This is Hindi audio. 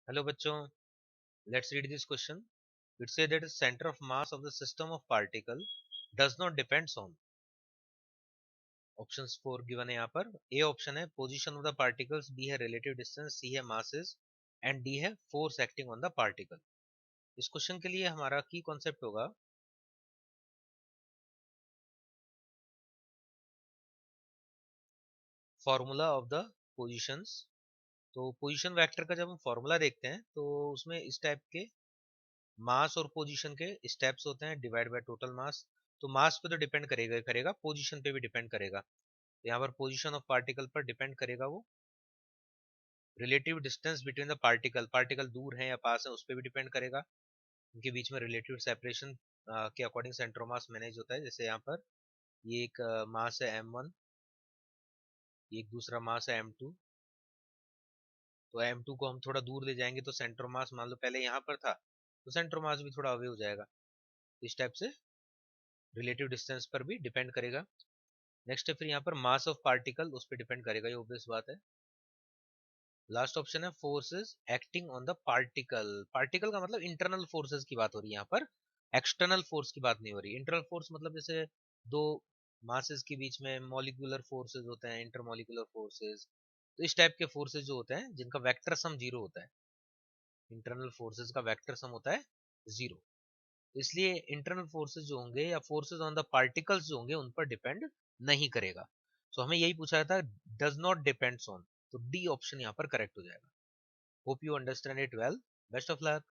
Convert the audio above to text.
हेलो बच्चों, let's read this question. It say that centre of mass of the system of particle does not depends on. Options four given है यहाँ पर. ए ऑप्शन है position of the particles, B है रिलेटिव डिस्टेंस, सी है मासेस एंड डी है force acting on the particle. इस क्वेश्चन के लिए हमारा की कॉन्सेप्ट होगा फॉर्मूला ऑफ द पोजीशंस. तो पोजीशन वेक्टर का जब हम फॉर्मूला देखते हैं तो उसमें इस टाइप के मास और पोजीशन के स्टेप्स होते हैं डिवाइड बाय टोटल मास. तो मास पे तो डिपेंड करेगा करेगा पोजीशन पे भी डिपेंड करेगा. तो यहाँ पर पोजीशन ऑफ पार्टिकल पर डिपेंड करेगा वो. Relative distance between the particle, particle दूर है या पास है उस पर भी डिपेंड करेगा. उनके बीच में रिलेटिव सेपरेशन के according centre of mass manage होता है. जैसे यहाँ पर ये एक मास है m1, ये एक दूसरा मास है m2. तो m2 को हम थोड़ा दूर ले जाएंगे तो सेंटर ऑफ मास मान लो पहले यहाँ पर था तो सेंटर ऑफ मास भी थोड़ा अवे हो जाएगा. इस टाइप से रिलेटिव डिस्टेंस पर भी डिपेंड करेगा. नेक्स्ट है फिर यहाँ पर मास ऑफ पार्टिकल, उस पर डिपेंड करेगा, ये ऑब्वियस बात है. लास्ट ऑप्शन है forces acting on the particle. Particle का मतलब इंटरनल फोर्सेस की बात हो रही है यहाँ पर, एक्सटर्नल फोर्स की बात नहीं हो रही. इंटरनल फोर्स मतलब जैसे दो मासेस के बीच में मॉलिक्यूलर फोर्सेस होते हैं, इंटरमॉलिक्यूलर फोर्सेस. तो इस टाइप के फोर्सेस जो होते हैं जिनका वेक्टर सम जीरो होता है, इंटरनल फोर्सेस का वेक्टर सम होता है जीरो. इसलिए इंटरनल फोर्सेस जो होंगे या फोर्सेस ऑन द पार्टिकल्स जो होंगे उन पर डिपेंड नहीं करेगा. सो हमें यही पूछा था, डज नॉट डिपेंड्स ऑन. तो डी ऑप्शन यहाँ पर करेक्ट हो जाएगा. Hope you understand it well. Best of luck.